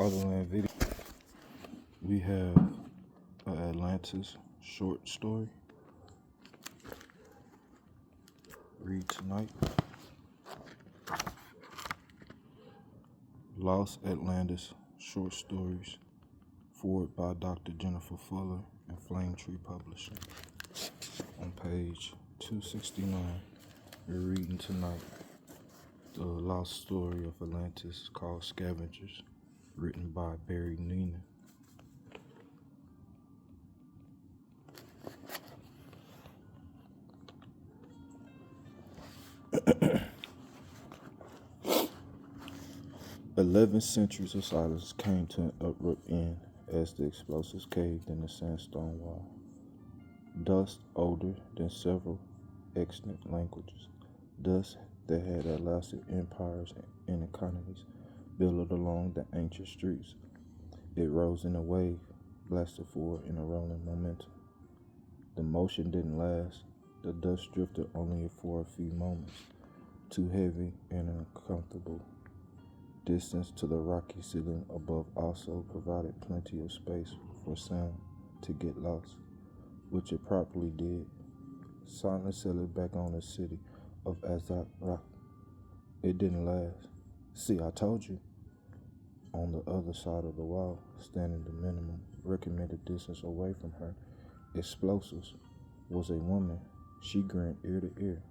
Fatherland video. We have an Atlantis short story. Read tonight. Lost Atlantis short stories. Forward by Dr. Jennifer Fuller and Flame Tree Publishing. On page 269, we're reading tonight the lost story of Atlantis called Scavengers, written by Neenan. "11 centuries of silence came to an abrupt end as the explosives caved in the sandstone wall. Dust older than several extant languages, dust that had outlasted empires and economies, billowed along the ancient streets. It rose in a wave, blasted forward in a rolling momentum. The motion didn't last. The dust drifted only for a few moments, too heavy and uncomfortable. Distance to the rocky ceiling above also provided plenty of space for sound to get lost, which it properly did. Silence settled back on the city of Azara. It didn't last. See, I told you. On the other side of the wall, standing the minimum recommended distance away from her explosives, was a woman. She grinned ear to ear.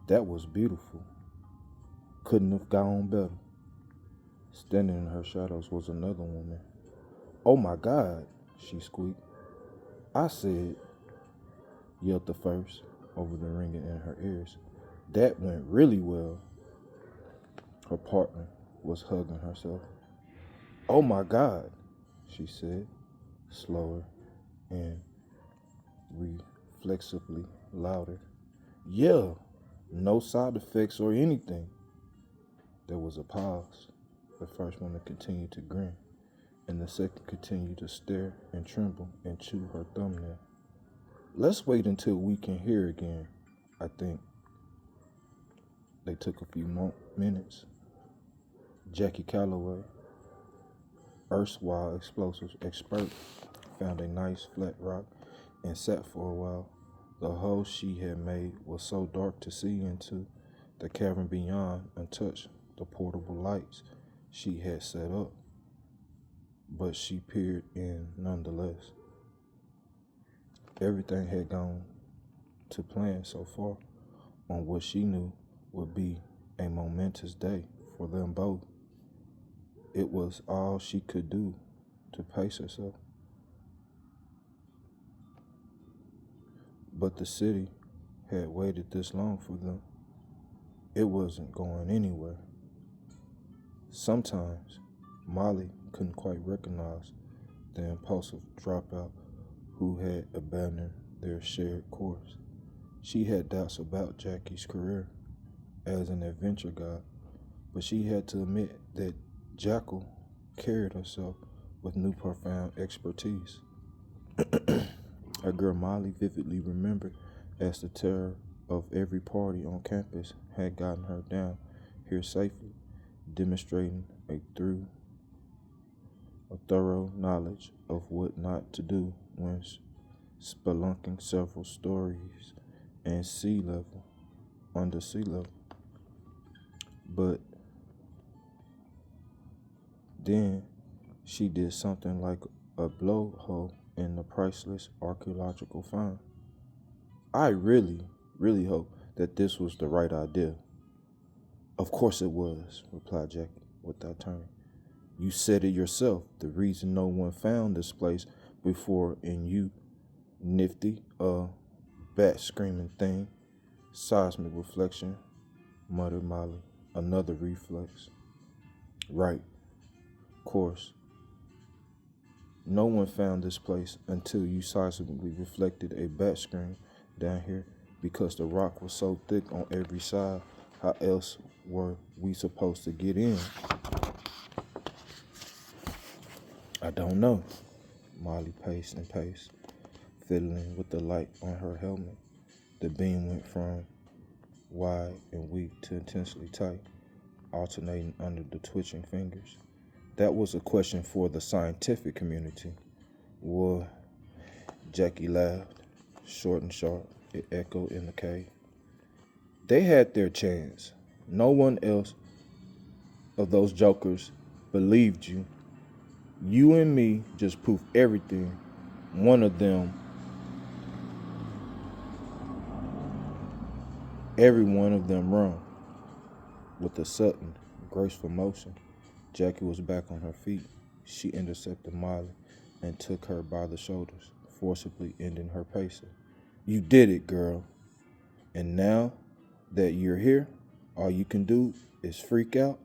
That was beautiful. Couldn't have gone better. Standing in her shadows was another woman. "Oh my God," she squeaked. "I said," yelled the first over the ringing in her ears. "That went really well." Her partner was hugging herself. "Oh my God," she said, slower and reflexively louder. "Yeah, no side effects or anything." There was a pause. The first woman continued to grin, and the second continued to stare and tremble and chew her thumbnail. "Let's wait until we can hear again, I think." They took a few minutes. Jackie Calloway, erstwhile explosives expert, found a nice flat rock and sat for a while. The hole she had made was so dark to see into. The cavern beyond untouched the portable lights she had set up, but she peered in nonetheless. Everything had gone to plan so far on what she knew would be a momentous day for them both. It was all she could do to pace herself. But the city had waited this long for them. It wasn't going anywhere. Sometimes Molly couldn't quite recognize the impulsive dropout who had abandoned their shared course. She had doubts about Jackie's career as an adventure guide, but she had to admit that Jackal carried herself with new profound expertise. A girl Molly vividly remembered as the terror of every party on campus had gotten her down here safely, demonstrating a thorough knowledge of what not to do when spelunking several stories and under sea level. But then she did something like a blowhole in the priceless archaeological find. "I really hope that this was the right idea." "Of course it was," replied Jackie without turning. "You said it yourself, the reason no one found this place before, and you nifty, bat screaming thing." "Seismic reflection," muttered Molly, another reflex. "Right. Of course. No one found this place until you seismically reflected a bat screen down here because the rock was so thick on every side. How else were we supposed to get in?" "I don't know." Molly paced and paced, fiddling with the light on her helmet. The beam went from wide and weak to intensely tight, alternating under the twitching fingers. That was a question for the scientific community. Well, Jackie laughed, short and sharp. It echoed in the cave. They had their chance. No one else of those jokers believed you. You and me just proved everything. One of them, every one of them wrong. With a sudden, graceful motion, Jackie was back on her feet. She intercepted Molly and took her by the shoulders, forcibly ending her pacing. You did it, girl. And now that you're here, all you can do is freak out.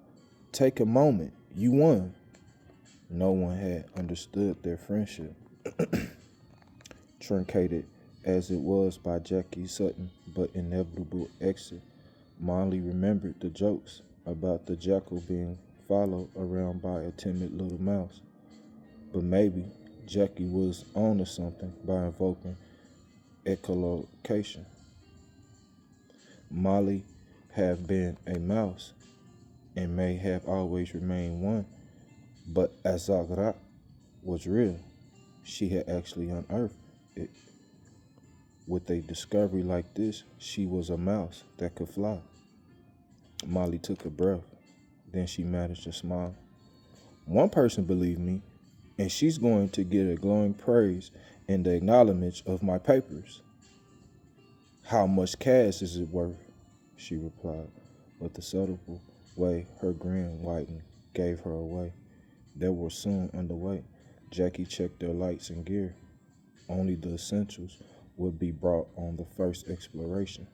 Take a moment. You won. No one had understood their friendship, truncated as it was by Jackie's sudden but inevitable exit. Molly remembered the jokes about the jackal being followed around by a timid little mouse. But maybe Jackie was on to something by invoking echolocation. Molly have been a mouse and may have always remained one, but Azagrak was real. She had actually unearthed it. With a discovery like this, she was a mouse that could fly. Molly took a breath. Then she managed to smile. One person believed me, and she's going to get a glowing praise and the acknowledgement of my papers. How much cash is it worth? She replied. With a subtle way her grin widened, gave her away. They were soon underway. Jackie checked their lights and gear. Only the essentials would be brought on the first exploration.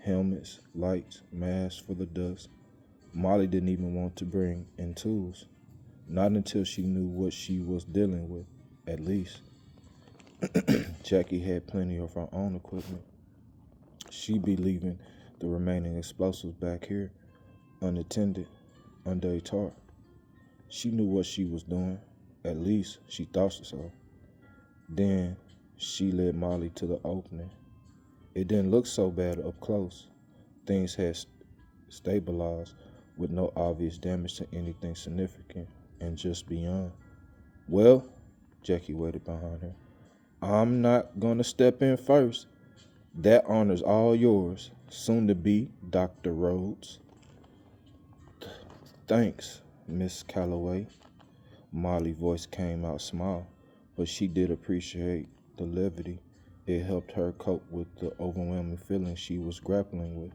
Helmets, lights, masks for the dust. Molly didn't even want to bring in tools. Not until she knew what she was dealing with, at least. Jackie had plenty of her own equipment. She'd be leaving the remaining explosives back here, unattended, under a tarp. She knew what she was doing. At least she thought so. Then she led Molly to the opening. It didn't look so bad up close. Things had stabilized with no obvious damage to anything significant and just beyond. Well, Jackie waited behind her. I'm not going to step in first. That honor's all yours, soon to be Dr. Rhodes. Thanks, Miss Calloway. Molly's voice came out small, but she did appreciate the levity. It helped her cope with the overwhelming feeling she was grappling with.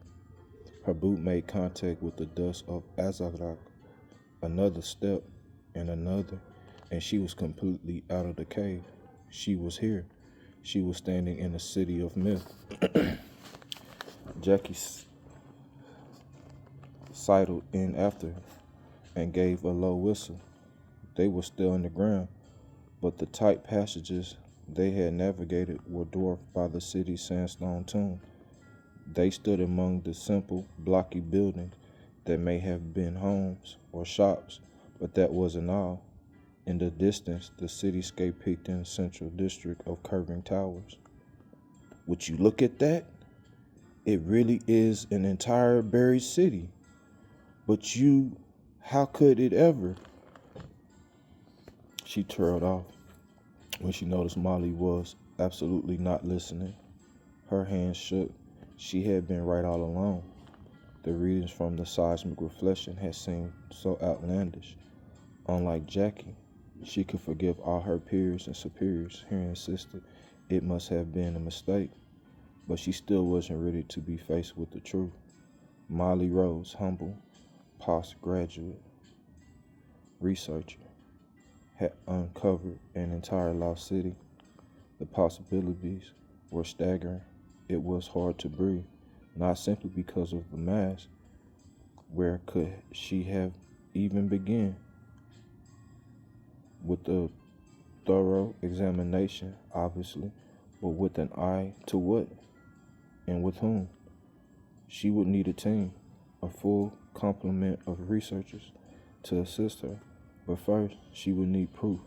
Her boot made contact with the dust of Azagrak. Another step and another, and she was completely out of the cave. She was here. She was standing in a city of myth. Jackie sidled in after her and gave a low whistle. They were still on the ground, but the tight passages they had navigated were dwarfed by the city's sandstone tomb. They stood among the simple, blocky buildings that may have been homes or shops, but that wasn't all. In the distance, the cityscape peaked in a central district of curving towers. Would you look at that? It really is an entire buried city. But how could it ever? She trailed off when she noticed Molly was absolutely not listening. Her hands shook. She had been right all along. The readings from the seismic reflection had seemed so outlandish. Unlike Jackie, she could forgive all her peers and superiors who insisted it must have been a mistake, but she still wasn't ready to be faced with the truth. Molly Rose, humble, postgraduate researcher, had uncovered an entire lost city. The possibilities were staggering. It was hard to breathe, not simply because of the mass. Where could she have even begun? With a thorough examination, obviously, but with an eye to what and with whom. She would need a team, a full complement of researchers to assist her. But first, she would need proof,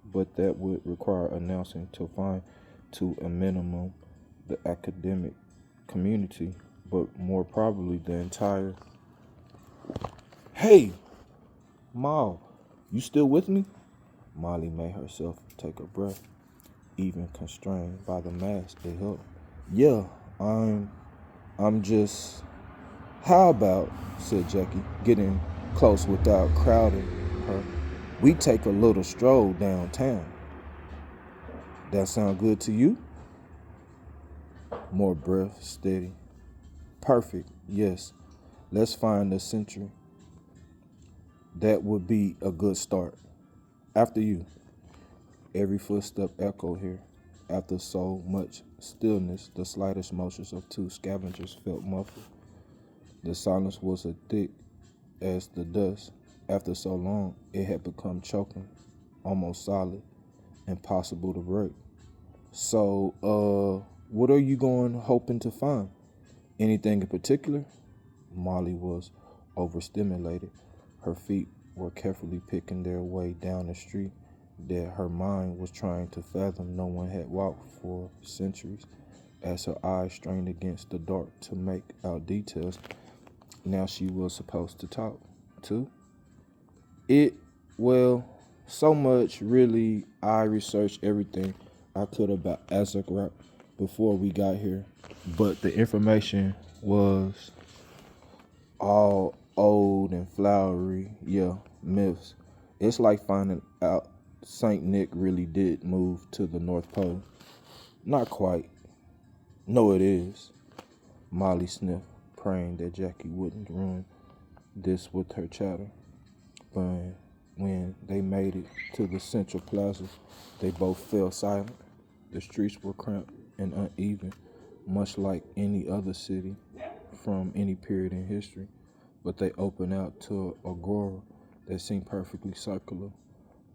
but that would require announcing to a minimum the academic community, but more probably the entire... Hey, Ma, You still with me? Molly made herself take a breath, even constrained by the mask it held. Yeah, I'm just... How about, said Jackie, getting close without crowding her, we take a little stroll downtown. That sound good to you? More breath, steady. Perfect, yes. Let's find a century. That would be a good start. After you. Every footstep echoed here. After so much stillness, the slightest motions of two scavengers felt muffled. The silence was as thick as the dust. After so long, it had become choking, almost solid, impossible to break. So, what are you hoping to find? Anything in particular? Molly was overstimulated. Her feet were carefully picking their way down a street that her mind was trying to fathom no one had walked for centuries. As her eyes strained against the dark to make out details, now she was supposed to talk, too. Well, so much really. I researched everything I could about Azagrak before we got here, but the information was all old and flowery. Yeah, myths. It's like finding out Saint Nick really did move to the North Pole. Not quite. No, it is. Molly sniffed, praying that Jackie wouldn't ruin this with her chatter. But when they made it to the central plaza, they both fell silent. The streets were cramped and uneven, much like any other city from any period in history, but they opened out to an agora that seemed perfectly circular.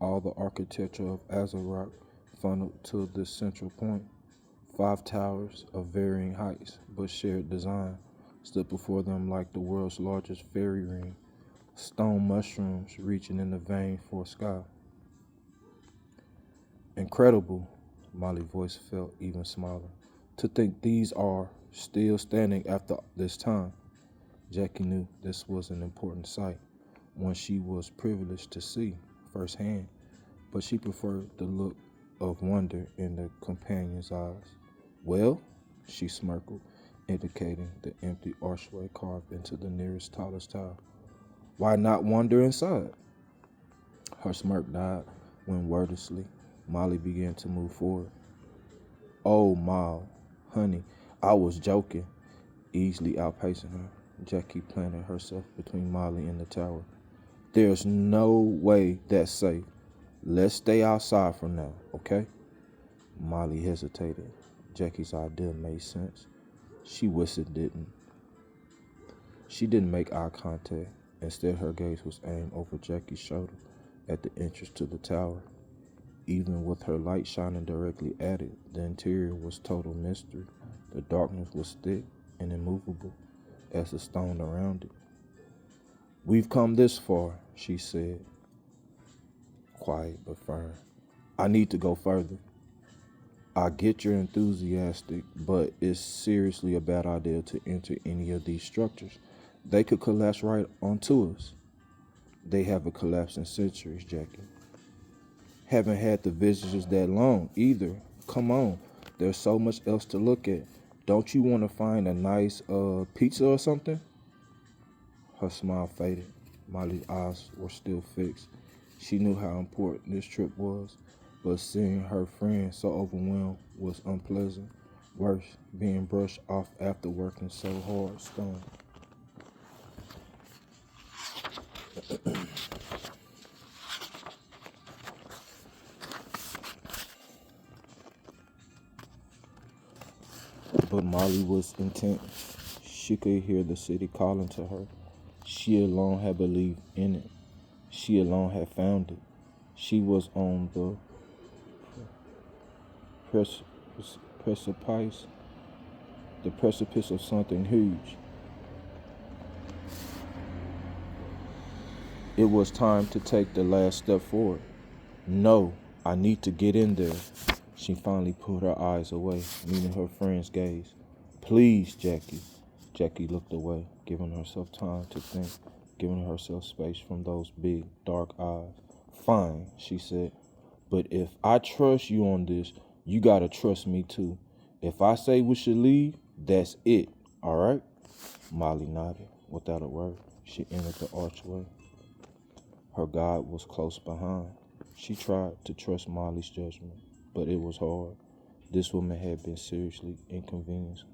All the architecture of Azarok funneled to this central point. 5 towers of varying heights but shared design stood before them like the world's largest fairy ring, stone mushrooms reaching in the vein for sky. Incredible, Molly's voice felt even smaller. To think these are still standing after this time. Jackie knew this was an important sight, one she was privileged to see firsthand, but she preferred the look of wonder in the companion's eyes. Well, she smirked, indicating the empty archway carved into the nearest tallest tower. Why not wander inside? Her smirk died when wordlessly Molly began to move forward. Oh, Ma, honey, I was joking, easily outpacing her. Jackie planted herself between Molly and the tower. There's no way that's safe. Let's stay outside for now, okay? Molly hesitated. Jackie's idea made sense. She wished it didn't. She didn't make eye contact. Instead, her gaze was aimed over Jackie's shoulder at the entrance to the tower. Even with her light shining directly at it, the interior was total mystery. The darkness was thick and immovable as the stone around it. We've come this far, she said, quiet but firm. I need to go further. I get you're enthusiastic, but it's seriously a bad idea to enter any of these structures. They could collapse right onto us. They haven't collapsed in centuries, Jackie. Haven't had the visitors that long either. Come on, there's so much else to look at. Don't you want to find a nice pizza or something? Her smile faded. Molly's eyes were still fixed. She knew how important this trip was, but seeing her friend so overwhelmed was unpleasant. Worse, being brushed off after working so hard stung. But Molly was intent. She could hear the city calling to her. She alone had believed in it. She alone had found it. She was on the precipice, the precipice of something huge. It was time to take the last step forward. No, I need to get in there. She finally pulled her eyes away, meeting her friend's gaze. Please, Jackie. Jackie looked away, giving herself time to think, giving herself space from those big, dark eyes. Fine, she said. But if I trust you on this, you gotta trust me too. If I say we should leave, that's it, all right? Molly nodded without a word. She entered the archway. Her guide was close behind. She tried to trust Molly's judgment, but it was hard. This woman had been seriously inconvenienced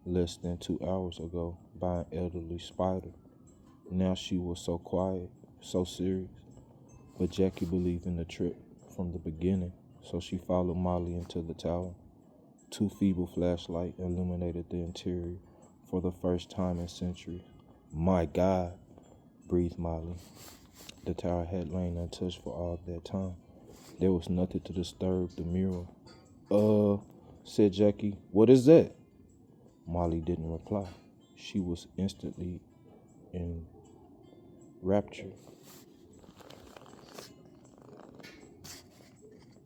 less than 2 hours ago by an elderly spider. Now she was so quiet, so serious. But Jackie believed in the trip from the beginning, so she followed Molly into the tower. 2 feeble flashlights illuminated the interior for the first time in centuries. My God, breathed Molly. The tower had lain untouched for all that time. There was nothing to disturb the mural. Said Jackie, what is that? Molly didn't reply. She was instantly enraptured.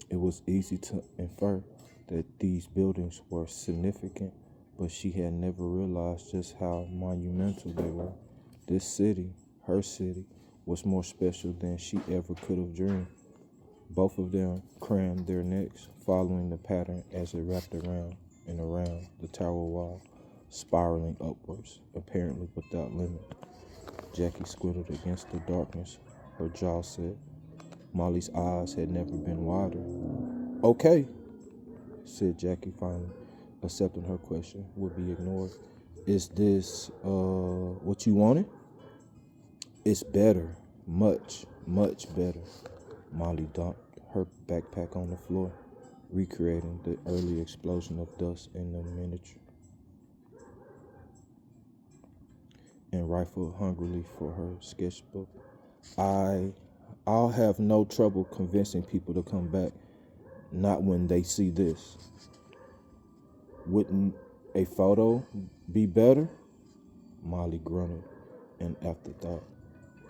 It was easy to infer that these buildings were significant, but she had never realized just how monumental they were. This city, her city, was more special than she ever could have dreamed. Both of them craned their necks, following the pattern as it wrapped around and around the tower wall, spiraling upwards, apparently without limit. Jackie squinted against the darkness, her jaw set. Molly's eyes had never been wider. Okay, said Jackie finally, accepting her question would be ignored. Is this, what you wanted? It's better, much, much better. Molly dumped her backpack on the floor, recreating the early explosion of dust in the miniature, and rifled hungrily for her sketchbook. I'll have no trouble convincing people to come back, not when they see this. Wouldn't a photo be better? Molly grunted an afterthought,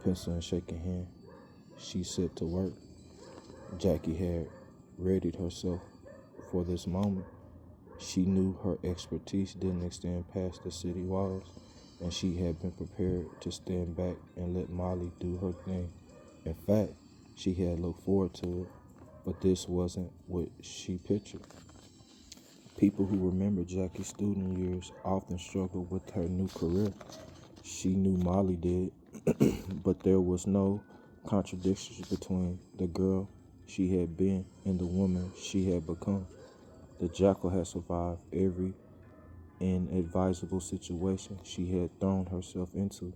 pencil in shaking hand. She set to work. Jackie had readied herself for this moment. She knew her expertise didn't extend past the city walls, and she had been prepared to stand back and let Molly do her thing. In fact, she had looked forward to it, but this wasn't what she pictured. People who remember Jackie's student years often struggle with her new career. She knew Molly did, but there was no contradiction between the girl she had been and the woman she had become. The jackal had survived every inadvisable situation she had thrown herself into.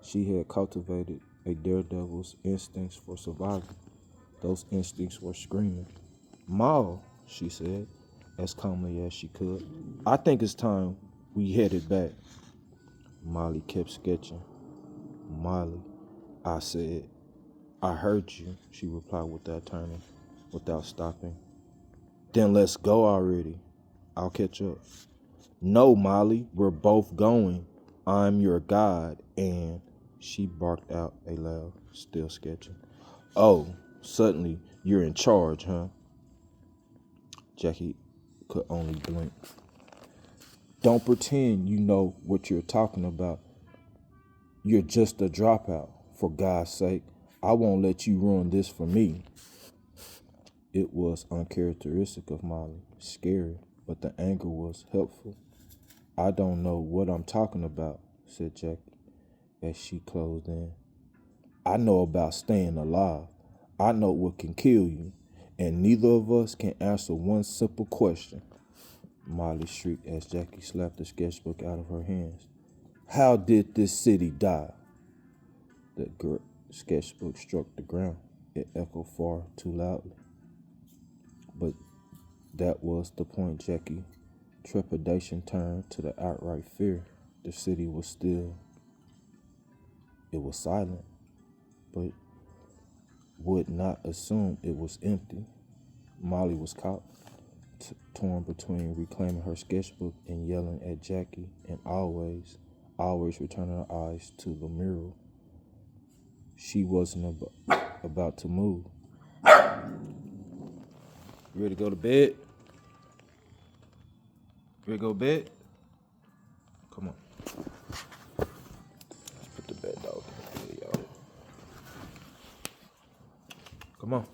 She had cultivated a daredevil's instincts for survival. Those instincts were screaming. "Ma," she said, as calmly as she could, "I think it's time we headed back." Molly kept sketching. "Molly," I said. "I heard you," she replied without turning, without stopping. "Then let's go already. I'll catch up." "No, Molly, we're both going. I'm your guide, and..." She barked out aloud, still sketching. "Oh, suddenly you're in charge, huh?" Jackie could only blink. "Don't pretend you know what you're talking about. You're just a dropout. For God's sake, I won't let you ruin this for me." It was uncharacteristic of Molly, scary, but the anger was helpful. "I don't know what I'm talking about," said Jackie as she closed in. "I know about staying alive. I know what can kill you, and neither of us can answer one simple question." Molly shrieked as Jackie slapped the sketchbook out of her hands. "How did this city die?" The sketchbook struck the ground. It echoed far too loudly. But that was the point, Jackie. Trepidation turned to the outright fear. The city was still. It was silent, but would not assume it was empty. Molly was caught, torn between reclaiming her sketchbook and yelling at Jackie, and always returning her eyes to the mural. She wasn't about to move. "You ready to go to bed? You ready to go to bed? Come on. Let's put the bed dog in the bed, y'all." Come on.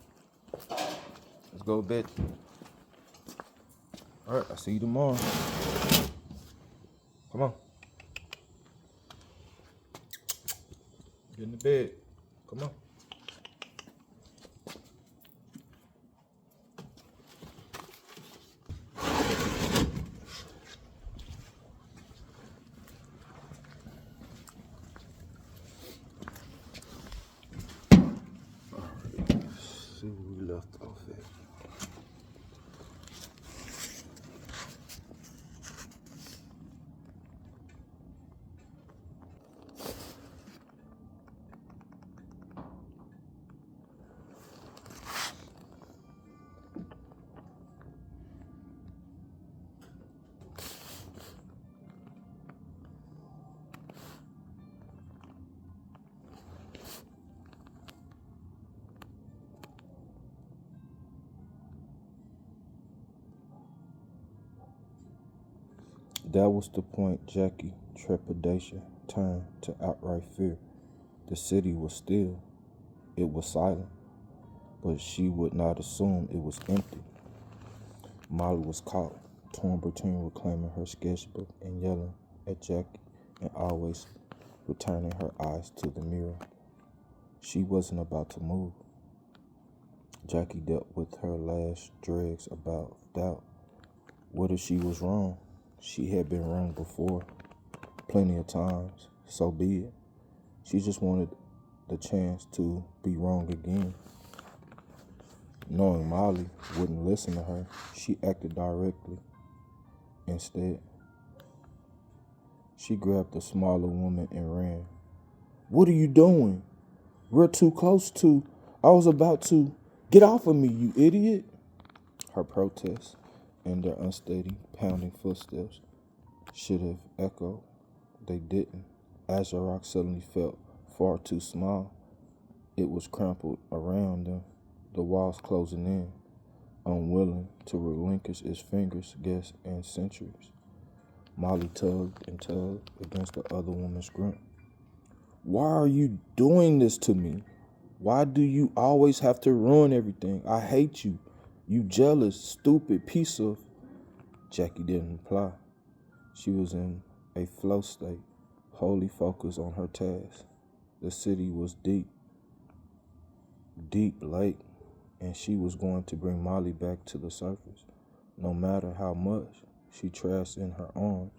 Let's go to bed. All right, I'll see you tomorrow. Come on. Get in the bed. Come on. All right. See where we left off at. That was the point Jackie's trepidation turned to outright fear. The city was still. It was silent, but she would not assume it was empty. Molly was caught, torn between reclaiming her sketchbook and yelling at Jackie and always returning her eyes to the mirror. She wasn't about to move. Jackie dealt with her last dregs about doubt. What if she was wrong? She had been wrong before, plenty of times, so be it. She just wanted the chance to be wrong again. Knowing Molly wouldn't listen to her, she acted directly. Instead, she grabbed the smaller woman and ran. "What are you doing? We're too close to. I was about to. Get off of me, you idiot." Her protests and their unsteady, pounding footsteps should have echoed. They didn't. Azarok suddenly felt far too small. It was crumpled around them, the walls closing in, unwilling to relinquish its fingers, guests, and centuries. Molly tugged and tugged against the other woman's grip. "Why are you doing this to me? Why do you always have to ruin everything? I hate you. You jealous, stupid piece of..." Jackie didn't reply. She was in a flow state, wholly focused on her task. The city was deep lake, and she was going to bring Molly back to the surface, no matter how much she thrashed in her arms.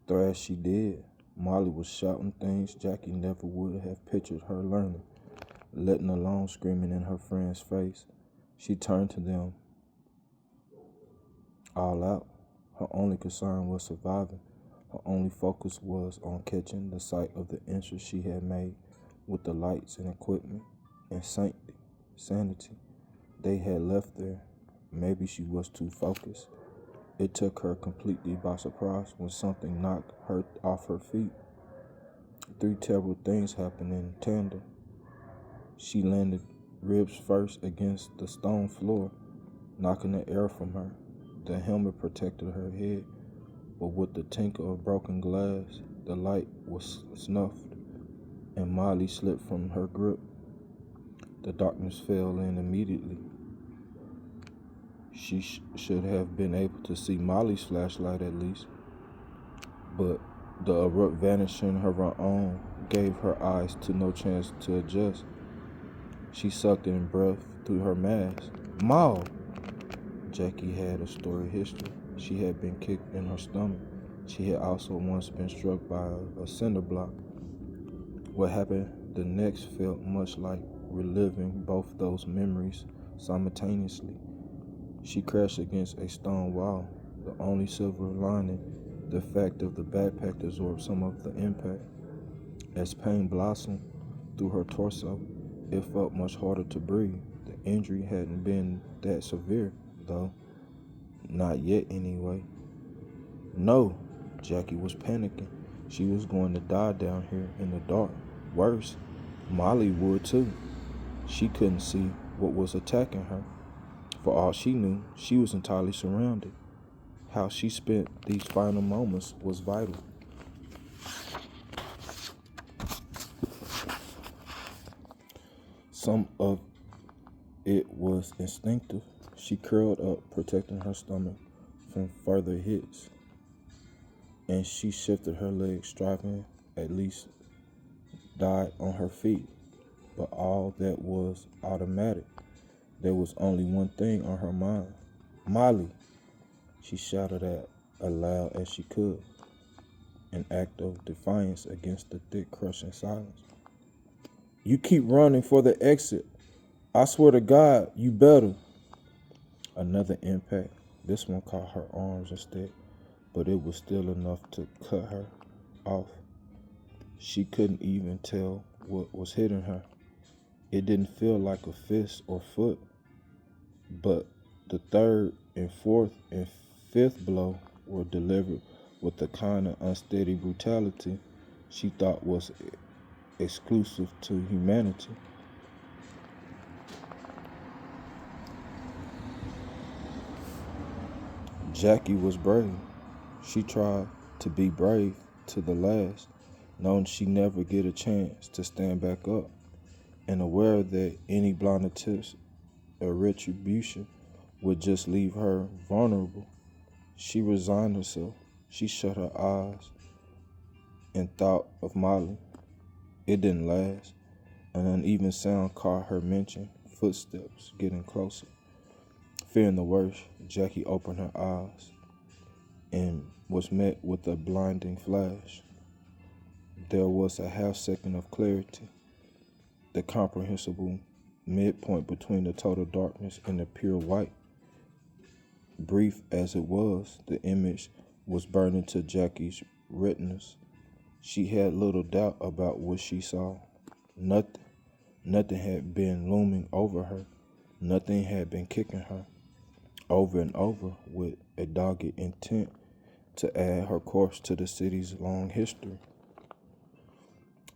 Thrash she did. Molly was shouting things Jackie never would have pictured her learning, letting alone screaming in her friend's face. She turned to them all out. Her only concern was surviving. Her only focus was on catching the sight of the entrance she had made with the lights and equipment and sanity they had left there. Maybe she was too focused. It took her completely by surprise when something knocked her off her feet. 3 terrible things happened in tandem. She landed ribs first against the stone floor, knocking the air from her. The helmet protected her head, but with the tinkle of broken glass, the light was snuffed, and Molly slipped from her grip. The darkness fell in immediately. She should have been able to see Molly's flashlight at least, but the abrupt vanishing of her own gave her eyes to no chance to adjust. She sucked in breath through her mask. "Ma!" Jackie had a storied history. She had been kicked in her stomach. She had also once been struck by a cinder block. What happened the next felt much like reliving both those memories simultaneously. She crashed against a stone wall. The only silver lining, the fact of the backpack absorbed some of the impact. As pain blossomed through her torso, it felt much harder to breathe. The injury hadn't been that severe, though. Not yet, anyway. No, Jackie was panicking. She was going to die down here in the dark. Worse, Molly would too. She couldn't see what was attacking her. For all she knew, she was entirely surrounded. How she spent these final moments was vital. Some of it was instinctive. She curled up, protecting her stomach from further hits, and she shifted her legs, striving at least died on her feet. But all that was automatic. There was only one thing on her mind. Molly, she shouted at aloud as she could, an act of defiance against the thick, crushing silence. You keep running for the exit. I swear to God, you better. Another impact. This one caught her arms instead, but it was still enough to cut her off. She couldn't even tell what was hitting her. It didn't feel like a fist or foot, but the third and fourth and fifth blow were delivered with the kind of unsteady brutality she thought was exclusive to humanity. Jackie was brave. She tried to be brave to the last, knowing she'd never get a chance to stand back up, and aware that any blind attempts at retribution would just leave her vulnerable. She resigned herself. She shut her eyes and thought of Molly. It didn't last. An uneven sound caught her mention, footsteps getting closer. Fearing the worst, Jackie opened her eyes and was met with a blinding flash. There was a half second of clarity, the comprehensible midpoint between the total darkness and the pure white. Brief as it was, the image was burned into Jackie's retinas. She had little doubt about what she saw. Nothing had been looming over her. Nothing had been kicking her over and over with a dogged intent to add her corpse to the city's long history.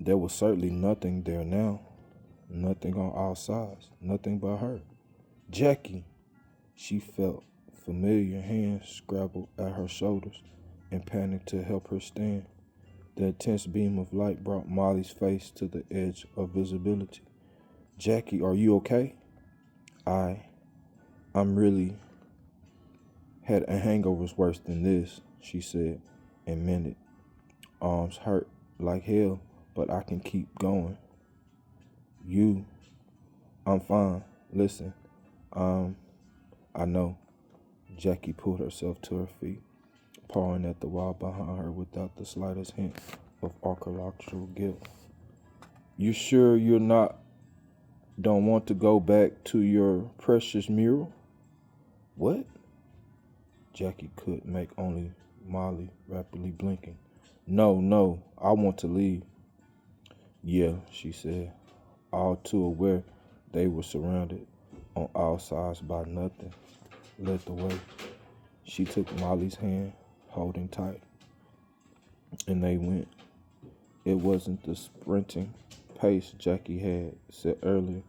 There was certainly nothing there now. Nothing on all sides. Nothing but her. Jackie. She felt familiar hands scrabble at her shoulders and panicked to help her stand. The intense beam of light brought Molly's face to the edge of visibility. Jackie, are you okay? I'm really had a hangover's worse than this, she said, and meant it. Arms hurt like hell, but I can keep going. I'm fine. Listen, I know. Jackie pulled herself to her feet, pawing at the wall behind her without the slightest hint of archaeological guilt. You sure don't want to go back to your precious mural? What? Jackie could make only Molly rapidly blinking. No, I want to leave. Yeah, she said, all too aware they were surrounded on all sides by nothing. Led the way. She took Molly's hand, holding tight, and they went. It wasn't the sprinting pace Jackie had set earlier.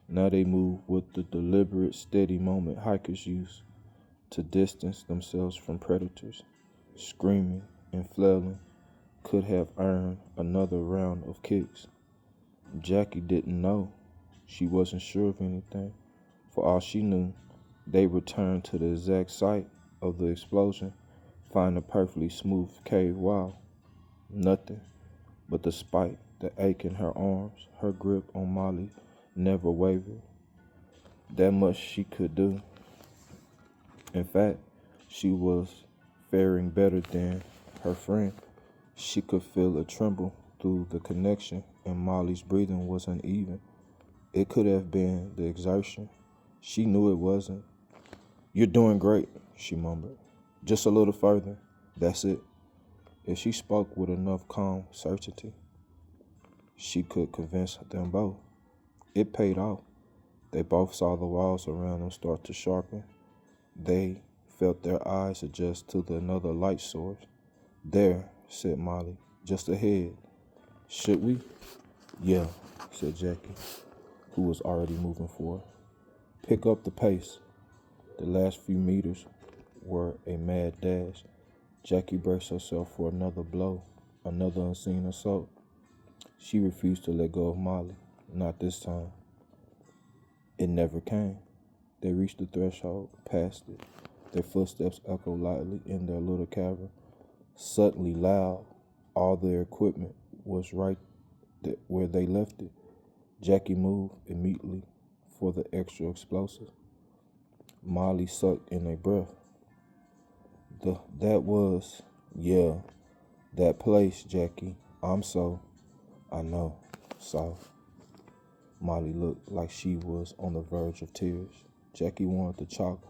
Now they moved with the deliberate, steady moment hikers use to distance themselves from predators. Screaming and flailing could have earned another round of kicks. Jackie didn't know. She wasn't sure of anything. For all she knew, they returned to the exact site of the explosion, finding a perfectly smooth cave wall. Nothing but the spike, the ache in her arms, her grip on Molly never wavered. That much she could do. In fact, she was faring better than her friend. She could feel a tremble through the connection, and Molly's breathing was uneven. It could have been the exertion. She knew it wasn't. You're doing great, she mumbled. Just a little further. That's it. If she spoke with enough calm certainty, she could convince them both. It paid off. They both saw the walls around them start to sharpen. They felt their eyes adjust to another light source. There, said Molly, just ahead. Should we? Yeah, said Jackie, who was already moving forward. Pick up the pace. The last few meters were a mad dash. Jackie braced herself for another blow, another unseen assault. She refused to let go of Molly, not this time. It never came. They reached the threshold, passed it. Their footsteps echoed lightly in their little cavern, suddenly loud. All their equipment was right where they left it. Jackie moved immediately for the extra explosive. Molly sucked in a breath. Yeah, that place, Jackie. I know, soft. Molly looked like she was on the verge of tears. Jackie wanted to chalk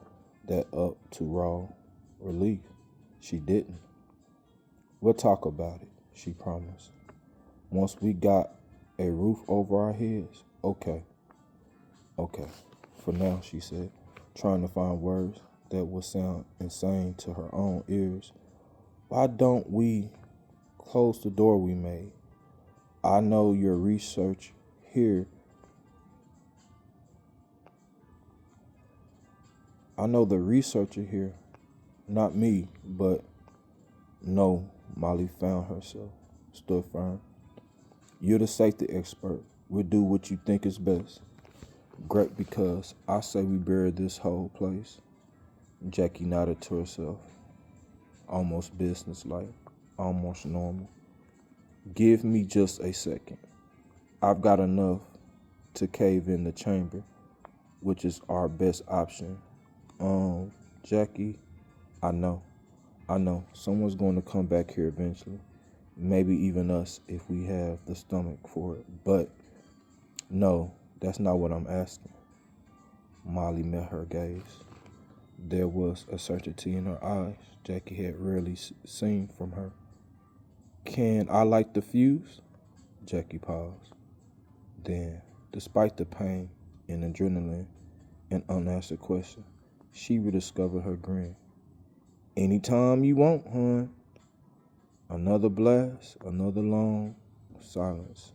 that up to raw relief. She didn't. We'll talk about it, she promised. Once we got a roof over our heads. Okay. For now, she said, trying to find words that would sound insane to her own ears. Why don't we close the door we made? I know your research here. I know the researcher here, not me, but no, Molly found herself, stood firm. You're the safety expert. We'll do what you think is best. Great, because I say we bury this whole place. Jackie nodded to herself, almost businesslike, almost normal. Give me just a second. I've got enough to cave in the chamber, which is our best option. Jackie, I know. Someone's going to come back here eventually. Maybe even us if we have the stomach for it. But no, that's not what I'm asking. Molly met her gaze. There was a certainty in her eyes Jackie had rarely seen from her. Can I light the fuse? Jackie paused. Then, despite the pain and adrenaline and unanswered question, she rediscovered her grin. Anytime you want, hon. Another blast, another long silence.